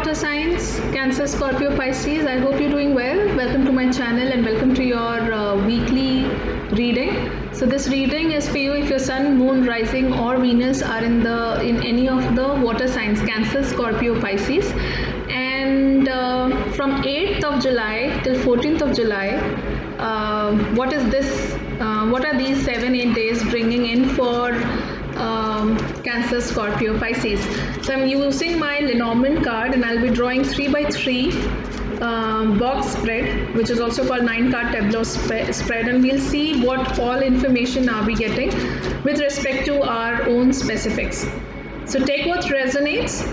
water signs, Cancer, Scorpio, Pisces. I hope you're doing well. Welcome to my channel and welcome to your weekly reading. So this reading is for you if your sun, moon, rising or Venus are in any of the water signs, Cancer, Scorpio, Pisces. And from 8th of July till 14th of July, what are these 7-8 days bringing in for Cancer, Scorpio, Pisces? So I'm using my Lenormand card and I'll be drawing 3x3 box spread, which is also called 9-card tableau spread, and we'll see what all information are we getting with respect to our own specifics. So take what resonates,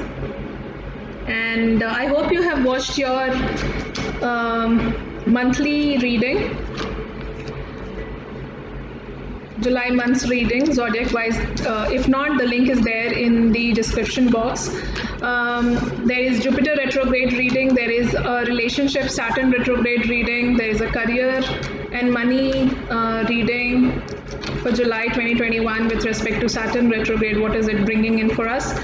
and I hope you have watched your monthly reading, July month's reading, zodiac wise. If not, the link is there in the description box. There is Jupiter retrograde reading, there is a relationship Saturn retrograde reading, there is a career and money reading for July 2021 with respect to Saturn retrograde. What is it bringing in for us?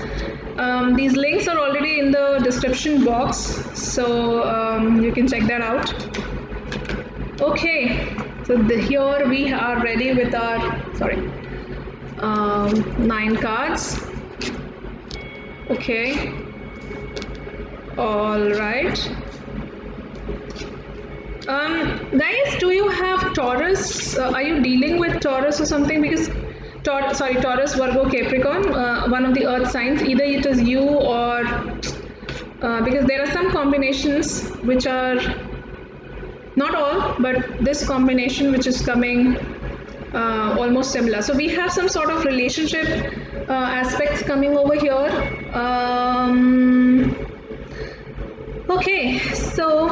These links are already in the description box, so you can check that out. Okay, so here we are ready with our 9 cards. Okay, all right. Guys, do you have Taurus? Are you dealing with Taurus or something? Because Taurus, Virgo, Capricorn, one of the earth signs, either it is you or because there are some combinations which are not all, but this combination which is coming almost similar. So we have some sort of relationship aspects coming over here. Okay, so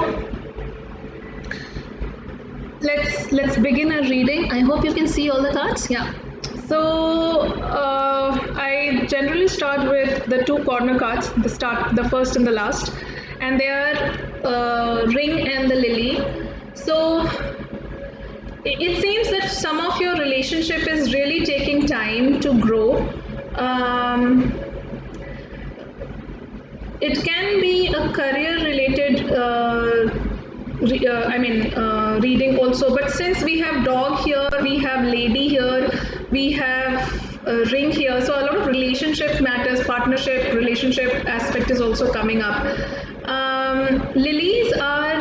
let's begin our reading. I hope you can see all the cards. Yeah. So I generally start with the 2 corner cards, the first and the last, and they are Ring and the Lily. So it seems that some of your relationship is really taking time to grow. It can be a career related reading also, but since we have dog here, we have lady here, we have ring here, so a lot of relationship matters, partnership, relationship aspect is also coming up. Lilies are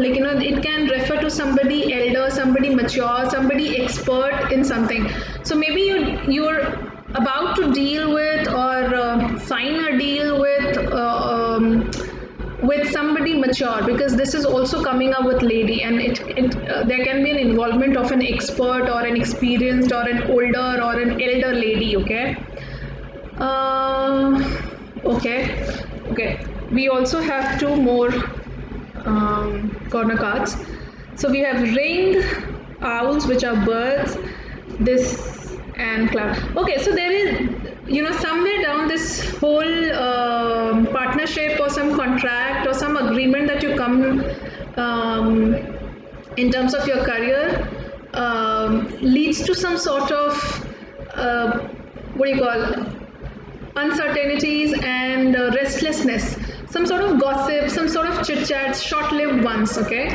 it can refer to somebody elder, somebody mature, somebody expert in something. So maybe you're about to deal with or sign a deal with somebody mature, because this is also coming up with lady, and there can be an involvement of an expert or an experienced or an older or an elder lady. Okay. Okay. We also have 2 more corner cards. So we have ring, owls, which are birds, this and cloud. Okay, so there is, somewhere down this whole partnership or some contract or some agreement that you come in terms of your career leads to some sort of uncertainties and restlessness, some sort of gossip, some sort of chit chats, short-lived ones. Okay,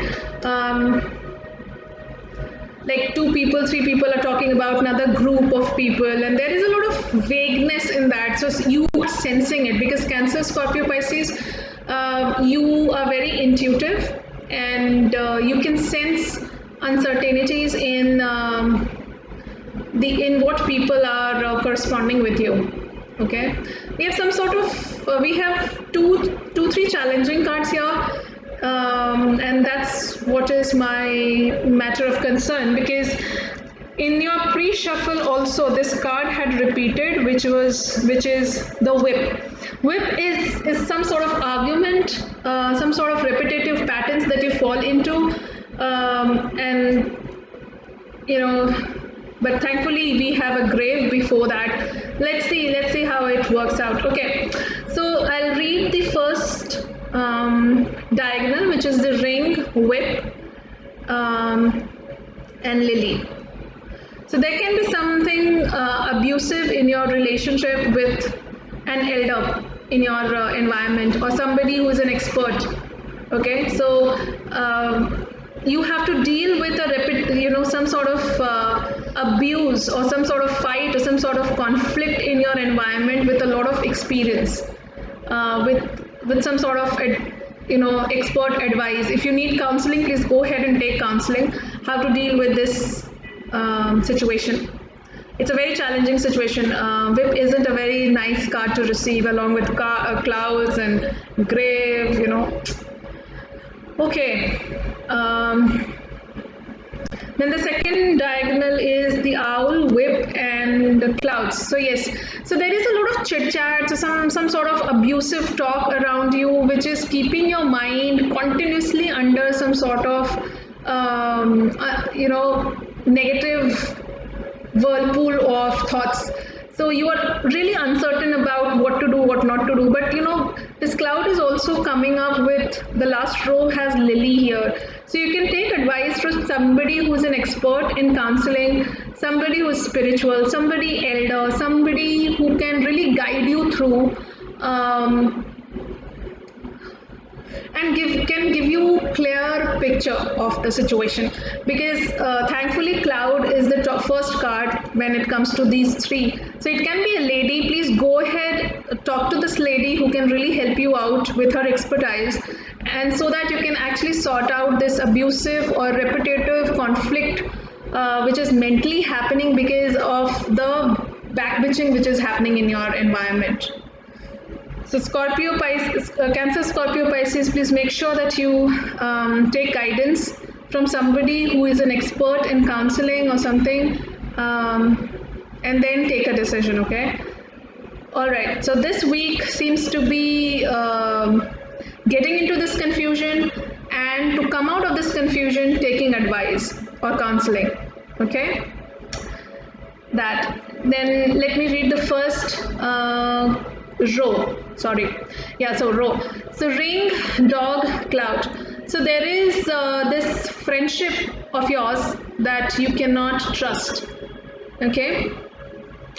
like 2 people, 3 people are talking about another group of people, and there is a lot of vagueness in that. So you are sensing it, because Cancer, Scorpio, Pisces, you are very intuitive, and you can sense uncertainties in what people are corresponding with you. Okay, we have some sort of we have 3 challenging cards here, and that's what is my matter of concern, because in your pre-shuffle also this card had repeated, which is the whip. Whip is some sort of argument, some sort of repetitive patterns that you fall into, and but thankfully we have a grave before that. Let's see how it works out. Okay, so I'll read the first diagonal, which is the ring, whip, and lily. So there can be something abusive in your relationship with an elder. in your environment, or somebody who is an expert. Okay, so you have to deal with some sort of abuse or some sort of fight or some sort of conflict in your environment with a lot of experience, with some sort of expert advice. If you need counseling, please go ahead and take counseling. How to deal with this situation. It's a very challenging situation. VIP isn't a very nice card to receive, along with clouds and grave, Okay. Then the second diagonal is the owl, whip, and the clouds. So yes, so there is a lot of chit chat, so some sort of abusive talk around you, which is keeping your mind continuously under some sort of negative whirlpool of thoughts. So you are really uncertain about what to do, what not to do. But this cloud is also coming up with, the last row has Lily here. So you can take advice from somebody who's an expert in counseling, somebody who's spiritual, somebody elder, somebody who can really guide you through and can give you clear picture of the situation, because thankfully cloud is the first card when it comes to these three. So it can be a lady. Please go ahead, talk to this lady who can really help you out with her expertise, and so that you can actually sort out this abusive or repetitive conflict which is mentally happening because of the backbitching which is happening in your environment. So Scorpio, Pisces, Cancer, Scorpio, Pisces, please make sure that you take guidance from somebody who is an expert in counseling or something, and then take a decision, okay? All right, so this week seems to be getting into this confusion, and to come out of this confusion, taking advice or counseling, okay? That. Then let me read the first row. Row. So ring, dog, cloud. So there is this friendship of yours that you cannot trust. Okay,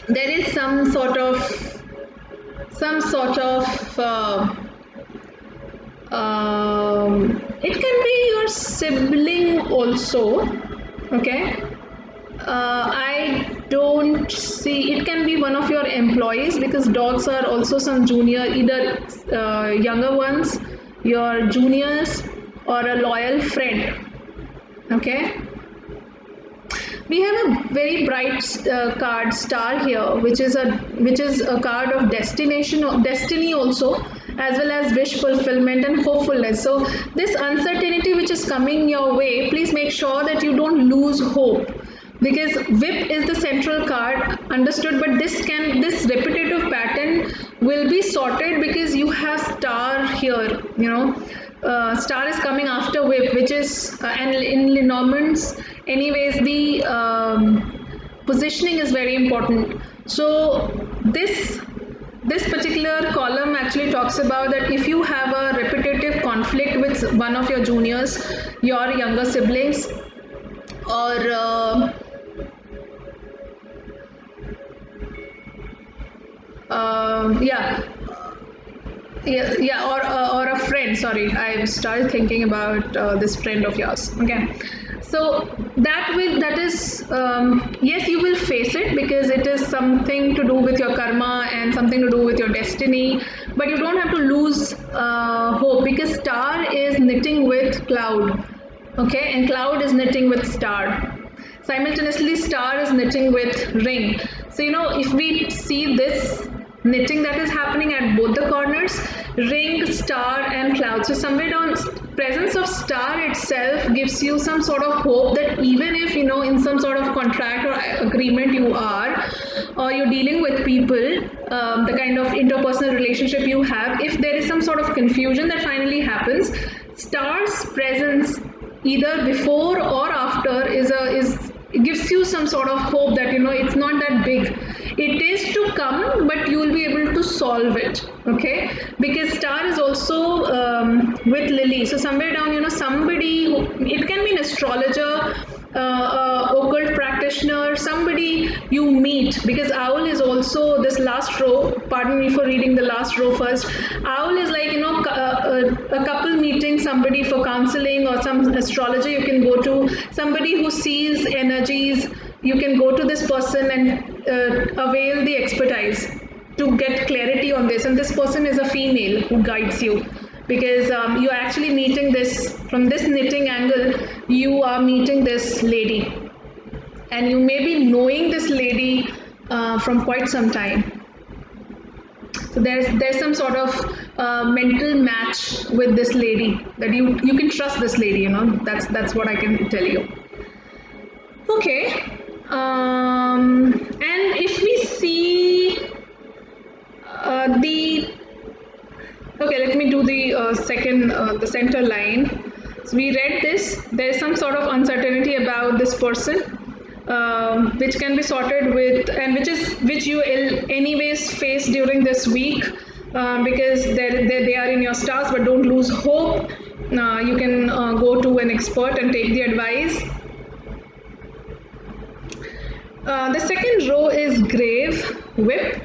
there is some sort of it can be your sibling also. Okay, I don't see, it can be one of your employees, because dogs are also some junior, either younger ones, your juniors, or a loyal friend. Okay, we have a very bright card, star, here, which is a card of destiny also, as well as wish fulfillment and hopefulness. So this uncertainty which is coming your way, please make sure that you don't lose hope, because whip is the central card, understood, but this repetitive pattern will be sorted because you have star here. Star is coming after whip, which is and in Lenormand's anyways, the positioning is very important. So this particular column actually talks about that if you have a repetitive conflict with one of your juniors, your younger siblings, or or a friend. Sorry, I started thinking about this friend of yours. Okay, so that is yes, you will face it, because it is something to do with your karma and something to do with your destiny, but you don't have to lose hope, because star is knitting with cloud. Okay, and cloud is knitting with star. Simultaneously, star is knitting with ring. So if we see this knitting that is happening at both the corners, ring, star, and cloud. So somewhere down, presence of star itself gives you some sort of hope that even if in some sort of contract or agreement you are, or you're dealing with people, the kind of interpersonal relationship you have, if there is some sort of confusion that finally happens, star's presence either before or after it gives you some sort of hope that it's not that big. It is to come, but you will be able to solve it. Okay, because star is also with Lily. So somewhere down, somebody it can be an astrologer, occult practitioner, somebody you meet, because owl is also this last row. Pardon me for reading the last row first. Owl is like, a couple meeting somebody for counseling or some astrologer you can go to, somebody who sees energies. You can go to this person and avail the expertise to get clarity on this. And this person is a female who guides you, because you're actually meeting this from this knitting angle. You are meeting this lady, and you may be knowing this lady from quite some time. So there's some sort of mental match with this lady, that you can trust this lady. That's what I can tell you. Okay. And if we see the okay, let me do the second, the center line. So we read this. There is some sort of uncertainty about this person, which can be sorted with, and which you anyways face during this week, because they are in your stars. But don't lose hope. You can go to an expert and take the advice. The second row is grave, whip,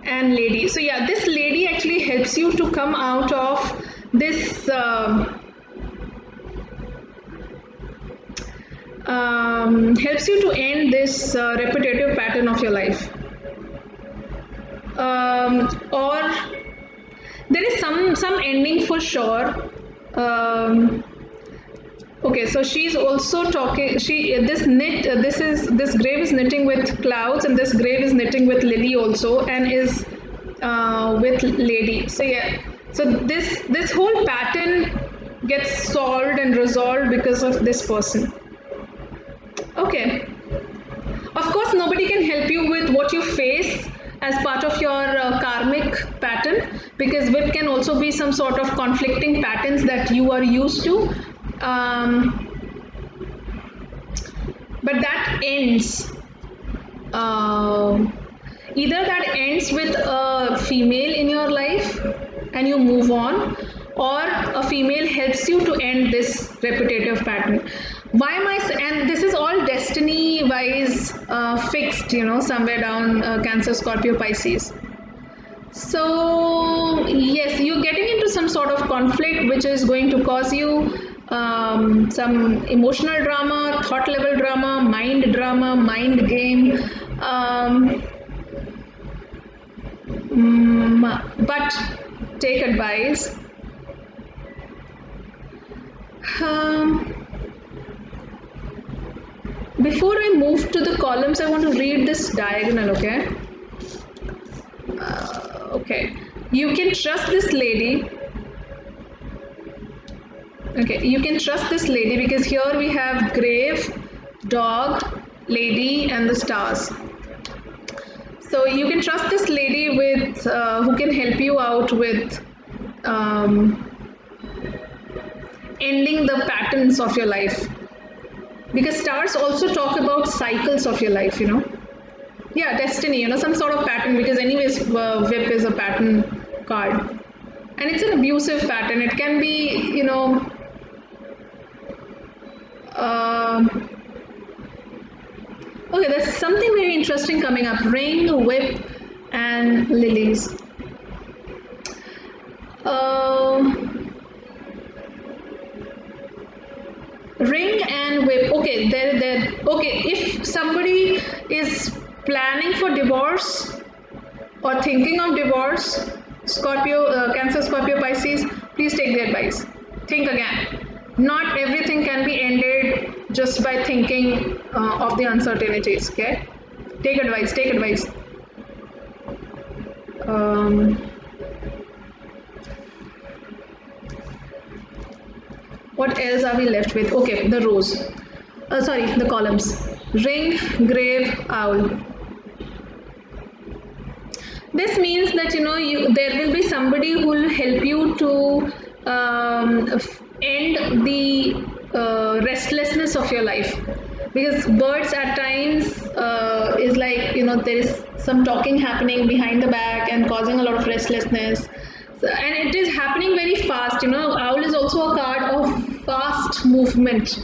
and lady. So yeah, this lady actually helps you to come out of this helps you to end this repetitive pattern of your life, or there is some ending for sure. Okay, so she's also talking. This grave is knitting with clouds, and this grave is knitting with lily also, and is with lady. So yeah, so this whole pattern gets solved and resolved because of this person. Okay. Of course, nobody can help you with what you face as part of your karmic pattern, because whip can also be some sort of conflicting patterns that you are used to. But that ends. Either that ends with a female in your life and you move on, or a female helps you to end this repetitive pattern. Why am I and this is all destiny wise fixed, somewhere down Cancer, Scorpio, Pisces. So yes, you're getting into some sort of conflict which is going to cause you some emotional drama, thought level drama, mind game. But take advice. Before I move to the columns, I want to read this diagonal, okay? Okay, you can trust this lady. Okay, you can trust this lady because here we have grave, dog, lady, and the stars. So you can trust this lady with who can help you out with ending the patterns of your life. Because stars also talk about cycles of your life, Yeah, destiny, some sort of pattern, because anyways, whip is a pattern card. And it's an abusive pattern. It can be, okay, there's something very interesting coming up. Ring, whip, and lilies. Ring and whip. Okay, okay, if somebody is planning for divorce or thinking of divorce, Scorpio, Cancer, Scorpio, Pisces, please take the advice. Think again. Not everything can be ended just by thinking of the uncertainties, okay? Take advice, take advice. What else are we left with? Okay, the rows. Sorry, the columns. Ring, grave, owl. This means that there will be somebody who will help you to end the restlessness of your life, because birds at times is like there is some talking happening behind the back and causing a lot of restlessness. So, and it is happening very fast. Owl is also a card of fast movement.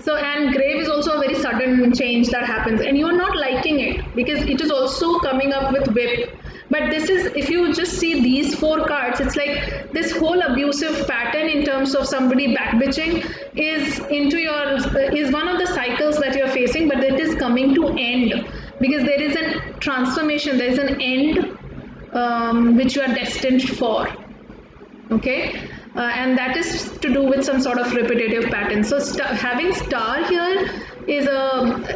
So, and grave is also a very sudden change that happens, and you're not liking it because it is also coming up with whip. But this is, if you just see these four cards, it's like this whole abusive pattern in terms of somebody backbitching is into your, is one of the cycles that you're facing, but it is coming to end because there is a transformation, there is an end which you are destined for. Okay, and that is to do with some sort of repetitive pattern. So having star here is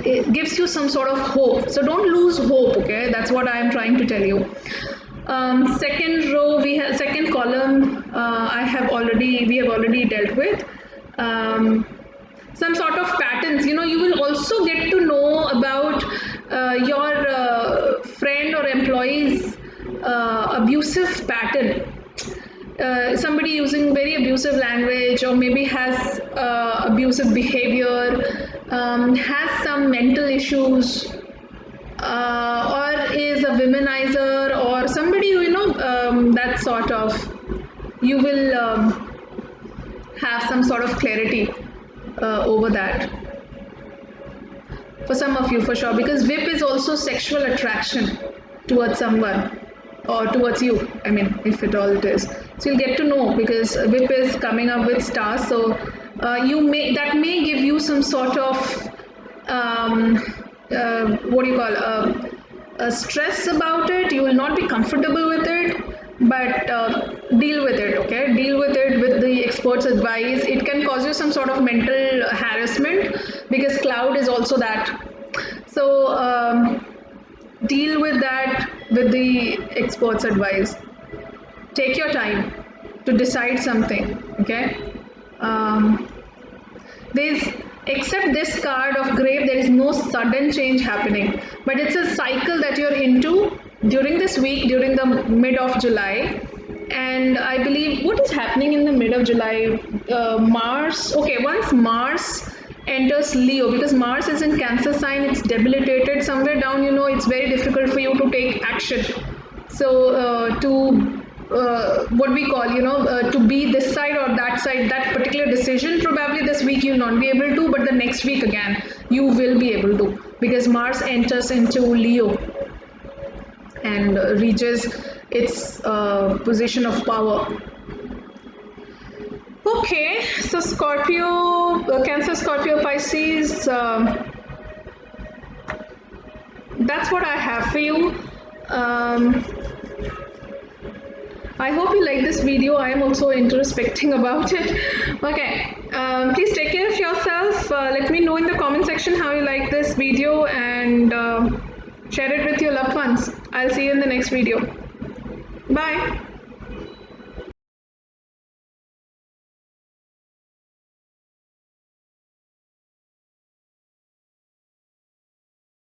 it gives you some sort of hope, so don't lose hope. Okay, that's what I am trying to tell you. Second row, we have second column, we have already dealt with. Some sort of patterns, you know, you will also get to know about your friend or employee's abusive pattern. Somebody using very abusive language, or maybe has abusive behavior, has some mental issues, or is a womanizer, or somebody who, you know, that sort of, you will have some sort of clarity over that. For some of you, for sure, because whip is also sexual attraction towards someone or towards you, I mean, if at all it is. So you'll get to know because whip is coming up with stars. So that may give you some sort of what do you call, a stress about it. You will not be comfortable with it, but deal with it. Okay, deal with it with the expert's advice. It can cause you some sort of mental harassment because cloud is also that. So deal with that with the expert's advice. Take your time to decide something. Okay, there's, except this card of grave, there is no sudden change happening, but it's a cycle that you're into during this week, during the mid of July. And I believe what is happening in the mid of July, Mars, okay, once Mars enters Leo, because Mars is in Cancer sign, it's debilitated somewhere down, you know, it's very difficult for you to take action. So what we call, you know, to be this side or that side, that particular decision, probably this week you'll not be able to, but the next week again you will be able to, because Mars enters into Leo and reaches its position of power. Okay, so Scorpio, Cancer, Scorpio, Pisces, that's what I have for you. I hope you like this video. I am also introspecting about it. Okay, please take care of yourself. Let me know in the comment section how you like this video, and share it with your loved ones. I'll see you in the next video. Bye.